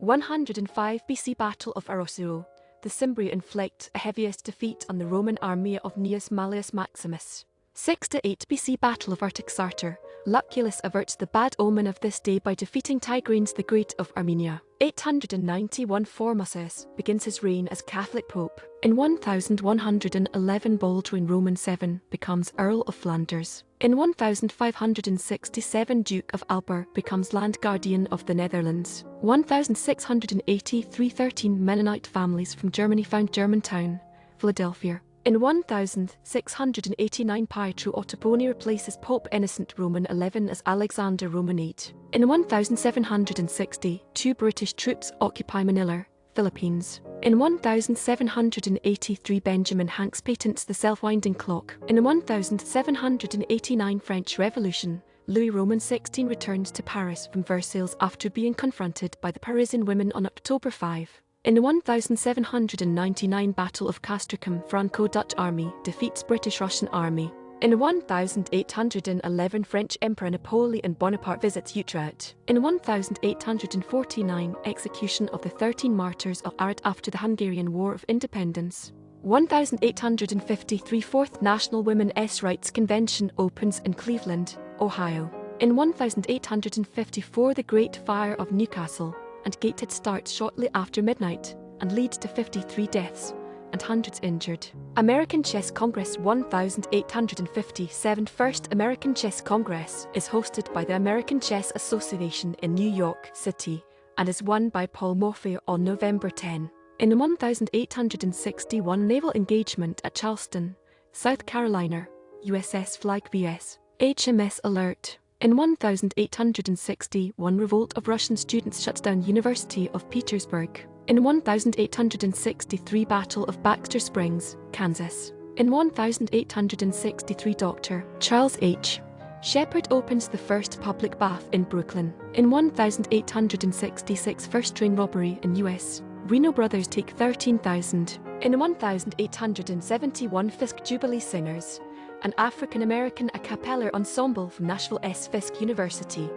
105 BC Battle of Arausio. The Cimbri inflict a heaviest defeat on the Roman army of Gnaeus Mallius Maximus. 6-8 BC Battle of Artaxata. Lucullus averts the bad omen of this day by defeating Tigranes the Great of Armenia. 891 Formosus begins his reign as Catholic Pope. In 1111 Baldwin VII becomes Earl of Flanders. In 1567 Duke of Alba becomes Land Guardian of the Netherlands. 1683 13 Mennonite families from Germany found Germantown, Philadelphia. In 1689 Pietro Ottoboni replaces Pope Innocent XI as Alexander VIII. In 1760, 2 British troops occupy Manila, Philippines. In 1783 Benjamin Hanks patents the self-winding clock. In 1789 French Revolution, Louis XVI returns to Paris from Versailles after being confronted by the Parisian women on October 5. In the 1799 Battle of Castricum, Franco-Dutch army defeats British-Russian army. In 1811 French Emperor Napoleon Bonaparte visits Utrecht. In 1849 execution of the 13 Martyrs of Arad after the Hungarian War of Independence. 1853 Fourth National Women's Rights Convention opens in Cleveland, Ohio. In 1854 the Great Fire of Newcastle and Gateshead starts shortly after midnight and leads to 53 deaths and hundreds injured. American Chess Congress 1857 First American Chess Congress is hosted by the American Chess Association in New York City and is won by Paul Morphy on November 10. In 1861 naval engagement at Charleston, South Carolina, USS Flag vs. HMS Alert. In 1861 Revolt of Russian students shuts down University of Petersburg. In 1863 Battle of Baxter Springs, Kansas. In 1863 Dr. Charles H. Shepard opens the first public bath in Brooklyn. In 1866 First train robbery in U.S. Reno Brothers take 13,000. In 1871 Fisk Jubilee Singers, an African-American a cappella ensemble from Nashville's Fisk University,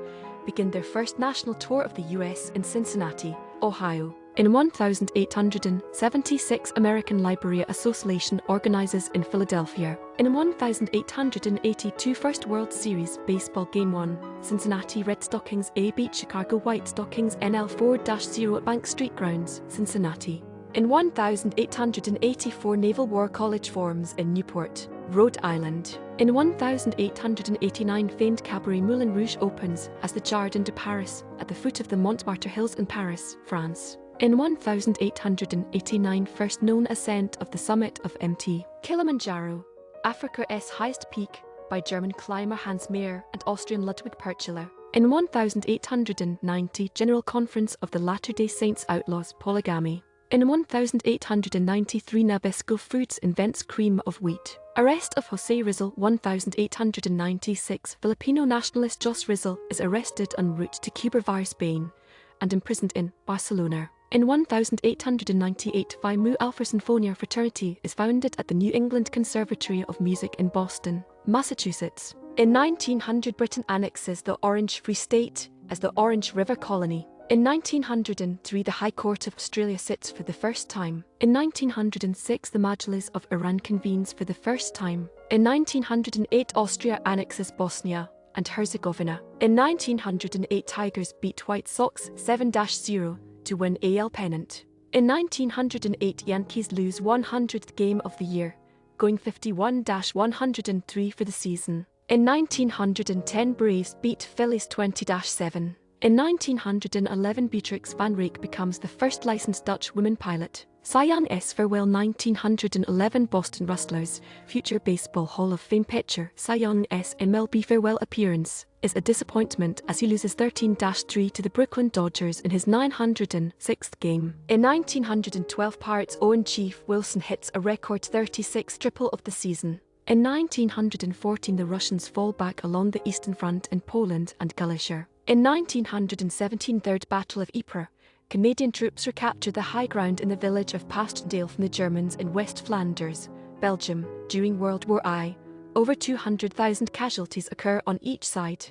begin their first national tour of the U.S. in Cincinnati, Ohio. In 1876 American Library Association organizes in Philadelphia. In 1882 First World Series Baseball Game 1, Cincinnati Red Stockings A beat Chicago White Stockings NL 4-0 at Bank Street Grounds, Cincinnati. In 1884 Naval War College forms in Newport, Rhode Island. In 1889 famed cabaret Moulin Rouge opens as the Jardin de Paris at the foot of the Montmartre Hills in Paris, France. In 1889 first known ascent of the summit of Mt. Kilimanjaro, Africa's highest peak, by German climber Hans Mayer and Austrian Ludwig Purchler. In 1890 General Conference of the Latter-day Saints outlaws polygamy. In 1893 Nabisco Foods invents cream of wheat. Arrest of José Rizal 1896 Filipino nationalist Jos Rizal is arrested en route to Cuba via Spain and imprisoned in Barcelona. In 1898 Phi Mu Alpha Sinfonia fraternity is founded at the New England Conservatory of Music in Boston, Massachusetts. In 1900 Britain annexes the Orange Free State as the Orange River Colony. In 1903 the High Court of Australia sits for the first time. In 1906 the Majlis of Iran convenes for the first time. In 1908 Austria annexes Bosnia and Herzegovina. In 1908 Tigers beat White Sox 7-0 to win AL pennant. In 1908 Yankees lose 100th game of the year, going 51-103 for the season. In 1910 Braves beat Phillies 20-7. In 1911 Beatrix van Rijk becomes the first licensed Dutch woman pilot. Cy Young S. Farewell 1911 Boston Rustlers, future Baseball Hall of Fame pitcher Cy Young S. MLB farewell appearance is a disappointment as he loses 13-3 to the Brooklyn Dodgers in his 906th game. In 1912 Pirates Owen Chief Wilson hits a record 36 triple of the season. In 1914 the Russians fall back along the Eastern Front in Poland and Galicia. In 1917 Third Battle of Ypres, Canadian troops recapture the high ground in the village of Pastendale from the Germans in West Flanders, Belgium. During World War I, over 200,000 casualties occur on each side,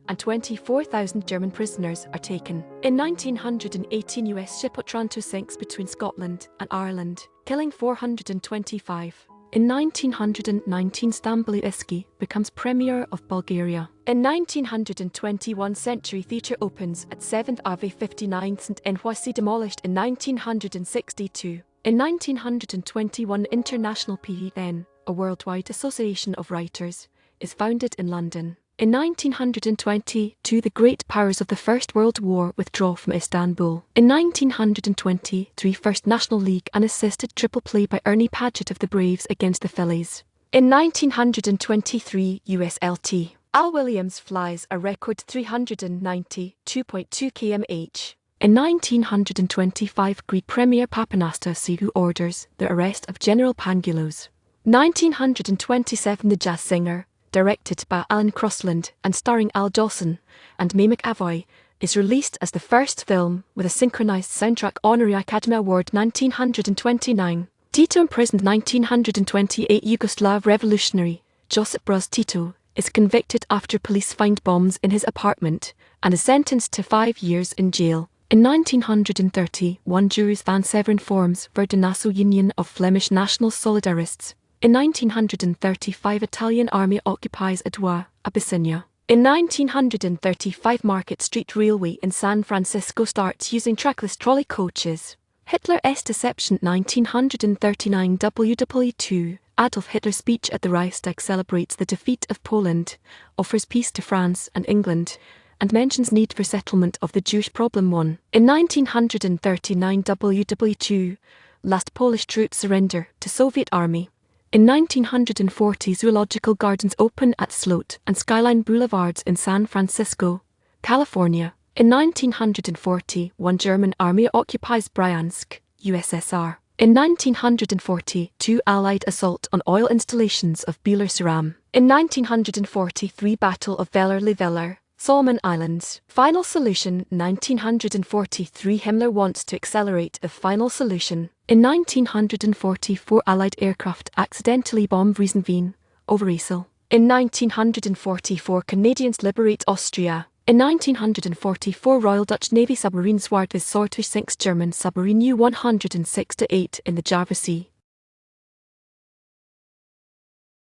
and 24,000 German prisoners are taken. In 1918, US ship Otranto sinks between Scotland and Ireland, killing 425. In 1919, Stamboli Iski becomes Premier of Bulgaria. In 1921, Century Theatre opens at 7th Ave 59th St. NYC, demolished in 1962. In 1921, International PEN, a worldwide association of writers, is founded in London. In 1922, the great powers of the First World War withdraw from Istanbul. In 1923, First National League unassisted triple play by Ernie Padgett of the Braves against the Phillies. In 1923, USLT Al Williams flies a record 392.2 km/h. In 1925, Greek Premier Papanastasiou orders the arrest of General Pangulos. 1927, The Jazz Singer, directed by Alan Crosland and starring Al Jolson and May McAvoy, is released as the first film with a synchronized soundtrack. Honorary Academy Award 1929. Tito imprisoned 1928. Yugoslav revolutionary Josip Broz Tito is convicted after police find bombs in his apartment and is sentenced to 5 years in jail. In 1931, Juris van Severen forms for the Nassau Union of Flemish National Solidarists. In 1935, Italian army occupies Adwa, Abyssinia. In 1935, Market Street Railway in San Francisco starts using trackless trolley coaches. Hitler's deception 1939. WW2 Adolf Hitler's speech at the Reichstag celebrates the defeat of Poland, offers peace to France and England, and mentions need for settlement of the Jewish problem. 1. In 1939, WW2 last Polish troops surrender to Soviet army. In 1940, zoological gardens open at Sloat and Skyline Boulevards in San Francisco, California. In 1941, German army occupies Bryansk, USSR. In 1942, Allied assault on oil installations of Bühler-Suram. In 1943, Battle of Vellor-le-Veller, Solomon Islands. Final solution 1943, Himmler wants to accelerate the final solution. In 1944, Allied aircraft accidentally bomb Riesenveen, Overijssel. In 1944, Canadians liberate Austria. In 1944, Royal Dutch Navy submarine Zwaardvis Swordfish sinks German submarine U-106-8 in the Java Sea.